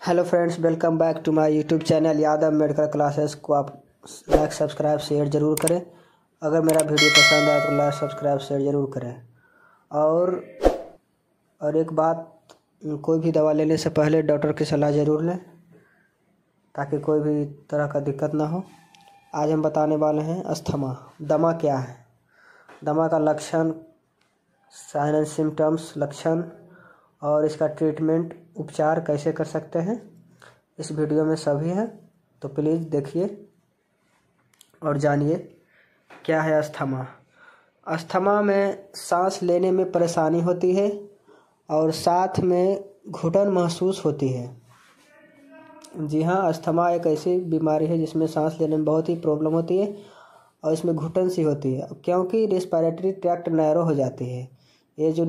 Hello friends, welcome back to my YouTube channel Yadav medical classes को आप like subscribe share ज़रूर करें। अगर मेरा वीडियो पसंद आए तो लाइक सब्सक्राइब शेयर ज़रूर करें। और एक बात, कोई भी दवा लेने से पहले डॉक्टर की सलाह ज़रूर लें ताकि कोई भी तरह का दिक्कत ना हो। आज हम बताने वाले हैं अस्थमा। दमा क्या है, दमा का लक्षण, साइन एंड सिम्टम्स, लक्षण और इसका ट्रीटमेंट, उपचार कैसे कर सकते हैं, इस वीडियो में सभी है। तो प्लीज़ देखिए और जानिए क्या है अस्थमा। अस्थमा में सांस लेने में परेशानी होती है और साथ में घुटन महसूस होती है। जी हाँ, अस्थमा एक ऐसी बीमारी है जिसमें सांस लेने में बहुत ही प्रॉब्लम होती है और इसमें घुटन सी होती है, क्योंकि रेस्पिरेटरी ट्रैक्ट नैरो हो जाती है। ये जो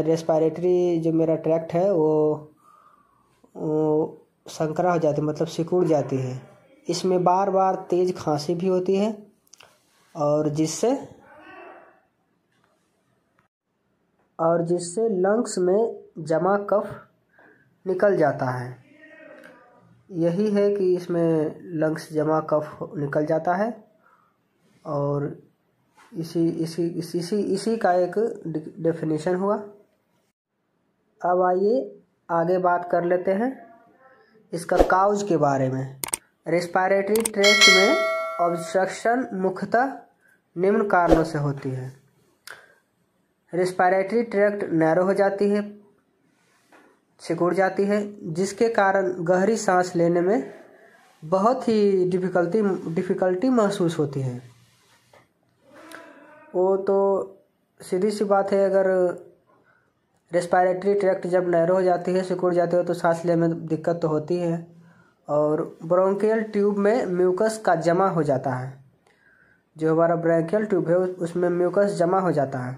रेस्पिरेटरी जो मेरा ट्रैक्ट है वो संकरा हो जाती है, मतलब सिकुड़ जाती है। इसमें बार बार तेज़ खांसी भी होती है और जिससे लंग्स में जमा कफ निकल जाता है। यही है कि इसमें लंग्स जमा कफ निकल जाता है और इसी का एक डेफिनेशन हुआ। अब आइए आगे बात कर लेते हैं इसका काउज के बारे में। रेस्पिरेटरी ट्रैक्ट में ऑब्स्ट्रक्शन मुख्यतः निम्न कारणों से होती है। रेस्पिरेटरी ट्रैक्ट नैरो हो जाती है, सिकुड़ जाती है, जिसके कारण गहरी सांस लेने में बहुत ही डिफ़िकल्टी महसूस होती है। वो तो सीधी सी बात है, अगर रेस्पिरेटरी ट्रैक्ट जब नैरो हो जाती है, सिकुड़ जाती है, तो सांस लेने में दिक्कत तो होती है। और ब्रोंकियल ट्यूब में म्यूकस का जमा हो जाता है। जो हमारा ब्रोंकियल ट्यूब है उसमें म्यूकस जमा हो जाता है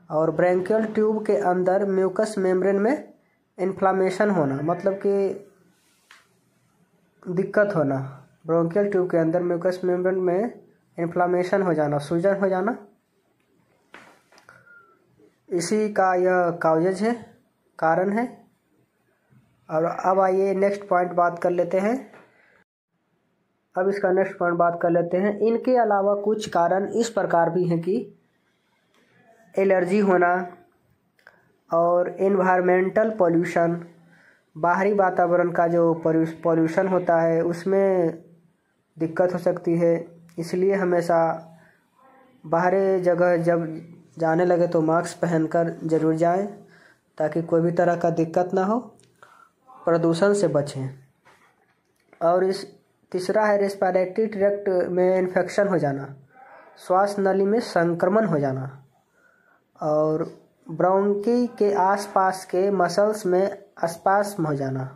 और ब्रोंकियल ट्यूब के अंदर म्यूकस मेम्ब्रेन में इन्फ्लामेशन होना, मतलब कि दिक्कत होना। ब्रोंकियल ट्यूब के अंदर म्यूकस मेम्ब्रेन में इन्फ्लामेशन हो जाना, सूजन हो जाना, इसी का यह काउजेज है, कारण है। और अब आइए नेक्स्ट पॉइंट बात कर लेते हैं। अब इसका नेक्स्ट पॉइंट बात कर लेते हैं। इनके अलावा कुछ कारण इस प्रकार भी हैं कि एलर्जी होना और एनवायरमेंटल पॉल्यूशन, बाहरी वातावरण का जो पॉल्यूशन होता है उसमें दिक्कत हो सकती है। इसलिए हमेशा बाहरी जगह जब जाने लगे तो मास्क पहनकर जरूर जाएं ताकि कोई भी तरह का दिक्कत ना हो, प्रदूषण से बचें। और इस तीसरा है रेस्पिरेटरी ट्रैक्ट में इन्फेक्शन हो जाना, श्वास नली में संक्रमण हो जाना और ब्रोंकी के आसपास के मसल्स में स्पास्म हो जाना,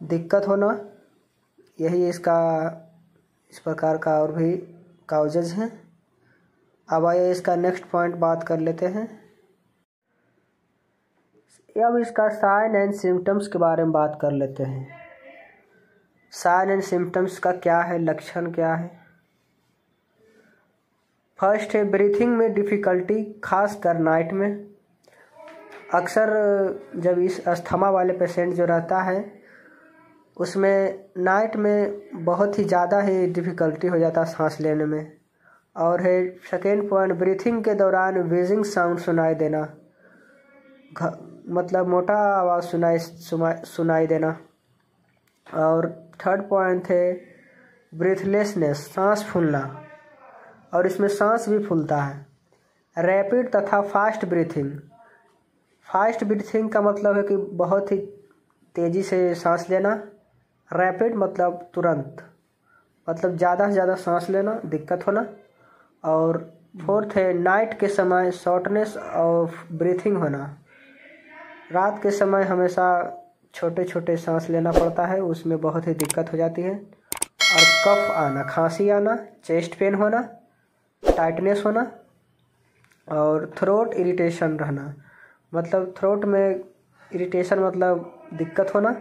दिक्कत होना। यही इसका इस प्रकार का और भी काउजेज हैं। अब आइए इसका नेक्स्ट पॉइंट बात कर लेते हैं। अब इसका साइन एंड सिम्टम्स के बारे में बात कर लेते हैं। साइन एंड सिम्टम्स का क्या है, लक्षण क्या है। फर्स्ट है ब्रीथिंग में डिफ़िकल्टी, खासकर नाइट में। अक्सर जब इस अस्थमा वाले पेशेंट जो रहता है उसमें नाइट में बहुत ही ज़्यादा ही डिफ़िकल्टी हो जाता है सांस लेने में। और है सेकेंड पॉइंट, ब्रीथिंग के दौरान व्हीजिंग साउंड सुनाई देना, मतलब मोटा आवाज़ सुनाई देना। और थर्ड पॉइंट है ब्रीथलेसनेस, सांस फूलना, और इसमें सांस भी फूलता है। रैपिड तथा फास्ट ब्रीथिंग। फास्ट ब्रीथिंग का मतलब है कि बहुत ही तेज़ी से सांस लेना। रैपिड मतलब तुरंत, मतलब ज़्यादा से ज़्यादा सांस लेना, दिक्कत होना। और फोर्थ है नाइट के समय शॉर्टनेस ऑफ ब्रीथिंग होना। रात के समय हमेशा छोटे छोटे सांस लेना पड़ता है, उसमें बहुत ही दिक्कत हो जाती है। और कफ आना, खांसी आना, चेस्ट पेन होना, टाइटनेस होना और थ्रोट इरिटेशन रहना, मतलब थ्रोट में इरिटेशन मतलब दिक्कत होना।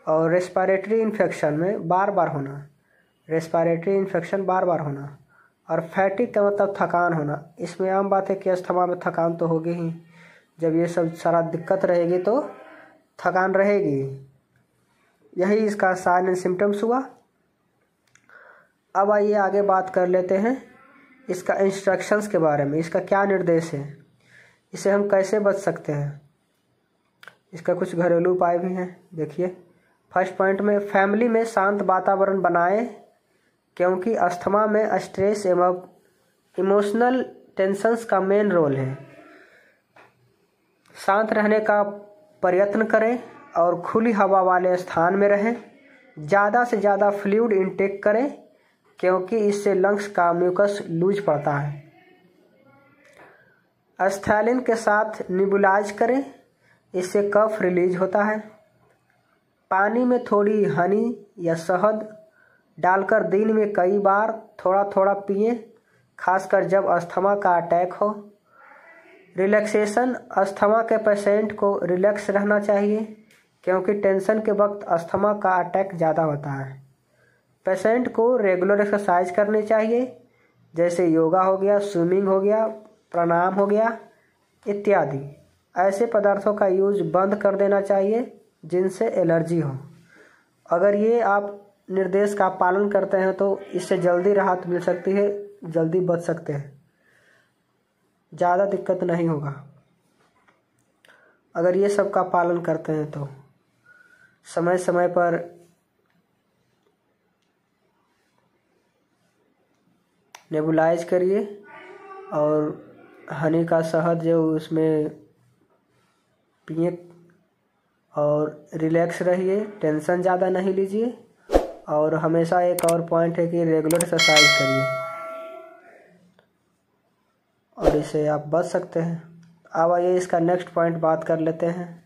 और रेस्पिरेटरी इन्फेक्शन में बार बार होना, रेस्पिरेटरी इन्फेक्शन बार बार होना। और फैटिक का मतलब थकान होना। इसमें आम बात है कि अस्थमा में थकान तो होगी ही, जब ये सब सारा दिक्कत रहेगी तो थकान रहेगी। यही इसका साइन एंड सिम्टम्स हुआ। अब आइए आगे बात कर लेते हैं इसका इंस्ट्रक्शंस के बारे में। इसका क्या निर्देश है, इसे हम कैसे बच सकते हैं, इसका कुछ घरेलू उपाय भी हैं। देखिए, फर्स्ट पॉइंट में फैमिली में शांत वातावरण बनाएं, क्योंकि अस्थमा में स्ट्रेस एवं इमोशनल टेंशन्स का मेन रोल है। शांत रहने का प्रयत्न करें और खुली हवा वाले स्थान में रहें। ज़्यादा से ज़्यादा फ्लूइड इंटेक करें, क्योंकि इससे लंग्स का म्यूकस लूज पड़ता है। एस्थैलिन के साथ निबुलाइज करें, इससे कफ रिलीज होता है। पानी में थोड़ी हनी या शहद डालकर दिन में कई बार थोड़ा थोड़ा पिएं, खासकर जब अस्थमा का अटैक हो। रिलैक्सेशन, अस्थमा के पेशेंट को रिलैक्स रहना चाहिए, क्योंकि टेंशन के वक्त अस्थमा का अटैक ज़्यादा होता है। पेशेंट को रेगुलर एक्सरसाइज करनी चाहिए, जैसे योगा हो गया, स्विमिंग हो गया, प्राणायाम हो गया इत्यादि। ऐसे पदार्थों का यूज बंद कर देना चाहिए जिनसे एलर्जी हो। अगर ये आप निर्देश का पालन करते हैं तो इससे जल्दी राहत मिल सकती है, जल्दी बच सकते हैं, ज़्यादा दिक्कत नहीं होगा अगर ये सब का पालन करते हैं तो। समय समय पर नेबुलाइज करिए और हनी का शहद जो उसमें पिए और रिलैक्स रहिए, टेंशन ज़्यादा नहीं लीजिए। और हमेशा एक और पॉइंट है कि रेगुलर एक्सरसाइज करिए और इससे आप बच सकते हैं। अब आइए इसका नेक्स्ट पॉइंट बात कर लेते हैं।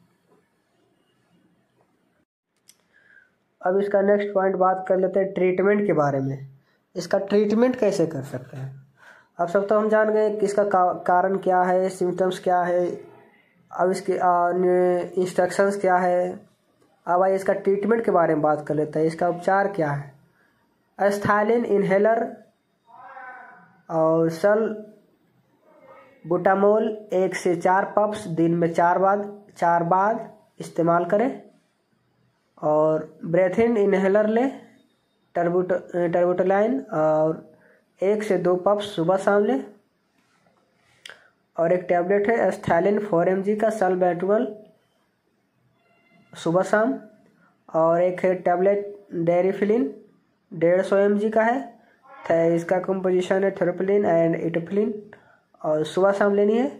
अब इसका नेक्स्ट पॉइंट बात कर लेते हैं ट्रीटमेंट के बारे में। इसका ट्रीटमेंट कैसे कर सकते हैं। अब सब तो हम जान गए कि इसका कारण क्या है, सिम्टम्स क्या है, अब इसके इंस्ट्रक्शंस क्या है। अब आइए इसका ट्रीटमेंट के बारे में बात कर लेते हैं। इसका उपचार क्या है। एस्थाइलिन इन्हेलर और सल्बुटामोल 1 से 4 पफ्स दिन में 4 बार इस्तेमाल करें। और ब्रेथिन इन्हेलर लें, टर्बुटलाइन, और 1 से 2 पफ्स सुबह शाम लें। और एक टैबलेट है एस्थाइलिन 4 mg का सल्बुटामोल सुबह शाम। और एक है टैबलेट डेरिफिलिन 150 mg का है, इसका कंपोजिशन है थेरोपिलिन एंड इटोफिलिन और सुबह शाम लेनी है।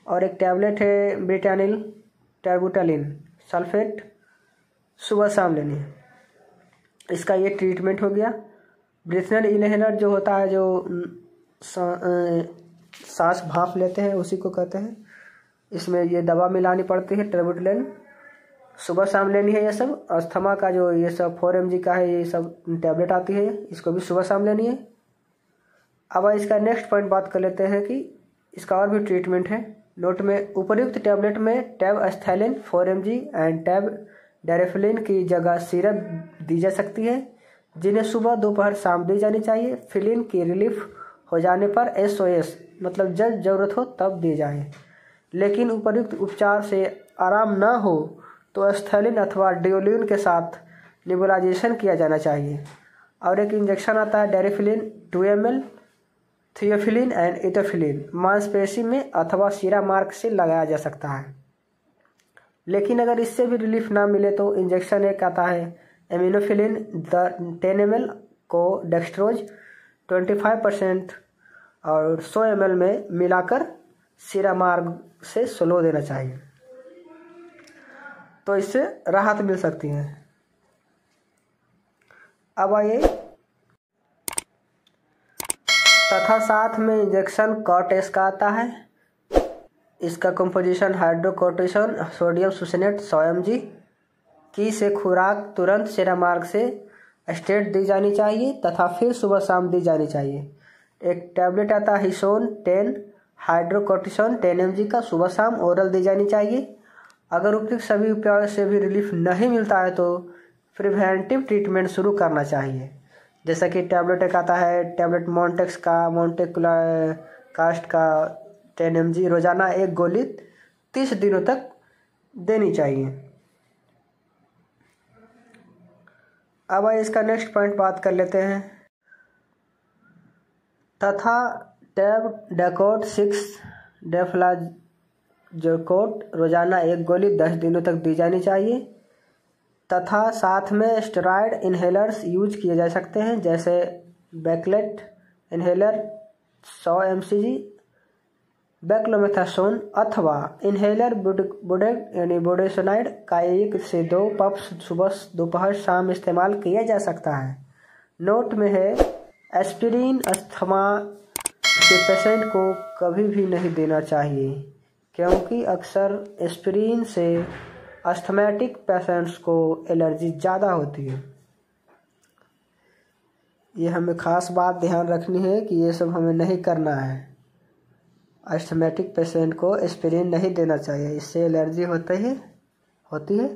और एक टैबलेट है ब्रिटानिल टर्बुटालिन सल्फेट सुबह शाम लेनी है। इसका ये ट्रीटमेंट हो गया। ब्रीथनल इनहेलर जो होता है, जो सांस भाप लेते हैं, उसी को कहते हैं। इसमें ये दवा मिलानी पड़ती है, टर्बुटलिन सुबह शाम लेनी है। ये सब अस्थमा का जो ये सब 4 mg का है, ये सब टैबलेट आती है, इसको भी सुबह शाम लेनी है। अब इसका नेक्स्ट पॉइंट बात कर लेते हैं कि इसका और भी ट्रीटमेंट है। नोट में उपर्युक्त टैबलेट में टैब एस्थाइलिन 4 mg एंड टैब डेरिफिलिन की जगह सिरप दी जा सकती है, जिन्हें सुबह दोपहर शाम दी जानी चाहिए। फिलिन की रिलीफ हो जाने पर SOS मतलब जब जरूरत हो तब दी जाए। लेकिन उपर्युक्त उपचार से आराम न हो तो एस्थाइलिन अथवा डिओलिन के साथ निबुलाइजेशन किया जाना चाहिए। और एक इंजेक्शन आता है डेरिफिलिन 2 ml, थियोफिलिन एंड इटोफिलिन मांसपेशी में अथवा शिरा मार्ग से लगाया जा सकता है। लेकिन अगर इससे भी रिलीफ ना मिले तो इंजेक्शन एक आता है एमिनोफिलिन 10 ml को डेक्सट्रोज 25% और 100 ml में मिलाकर शिरा मार्ग से स्लो देना चाहिए, तो इससे राहत मिल सकती है। अब आइए तथा साथ में इंजेक्शन कॉर्टेस का आता है। इसका कंपोजिशन हाइड्रोकोर्टिसोन सोडियम सुसनेट 100 mg की से खुराक तुरंत शिरा मार्ग से स्टेट दी जानी चाहिए तथा फिर सुबह शाम दी जानी चाहिए। एक टैबलेट आता है हिसोन 10 हाइड्रोकोर्टिसोन 10 mg का सुबह शाम ओरल दी जानी चाहिए। अगर उपयुक्त सभी उपायों से भी रिलीफ नहीं मिलता है तो प्रिवेंटिव ट्रीटमेंट शुरू करना चाहिए। जैसा कि टैबलेट एक आता है टैबलेट मॉन्टेक्स का, मॉन्टेकुलाकास्ट का 10 mg रोजाना 1 गोली 30 दिनों तक देनी चाहिए। अब आइए इसका नेक्स्ट पॉइंट बात कर लेते हैं। तथा डेफडेकोट 6 डेफ्लाजोकोट रोजाना 1 गोली 10 दिनों तक दी जानी चाहिए। तथा साथ में स्टेरॉयड इन्हेलर्स यूज किए जा सकते हैं, जैसे बैकलेट इन्हेलर 100 mcg, बैक्लोमेथासोन अथवा इन्हेलर बुडेसोनाइड का 1 से 2 पफ्स सुबह दोपहर शाम इस्तेमाल किया जा सकता है। नोट में है, एस्पिरिन अस्थमा के पेशेंट को कभी भी नहीं देना चाहिए, क्योंकि अक्सर एस्पिरिन से अस्थमैटिक पेशेंट्स को एलर्जी ज़्यादा होती है। ये हमें ख़ास बात ध्यान रखनी है कि ये सब हमें नहीं करना है। अस्थमैटिक पेशेंट को एस्पिरिन नहीं देना चाहिए, इससे एलर्जी होती है।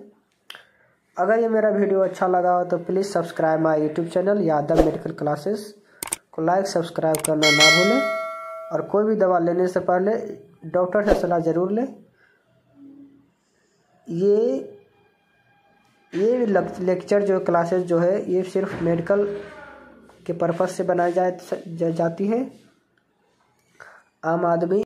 अगर ये मेरा वीडियो अच्छा लगा हो तो please subscribe my YouTube channel Yadav medical classes को लाइक सब्सक्राइब करना ना भूलें। और कोई भी दवा लेने से पहले डॉक्टर से सलाह ज़रूर लें। ये लेक्चर जो क्लासेस जो है ये सिर्फ मेडिकल के पर्पज़ से बनाई जाती है। आम आदमी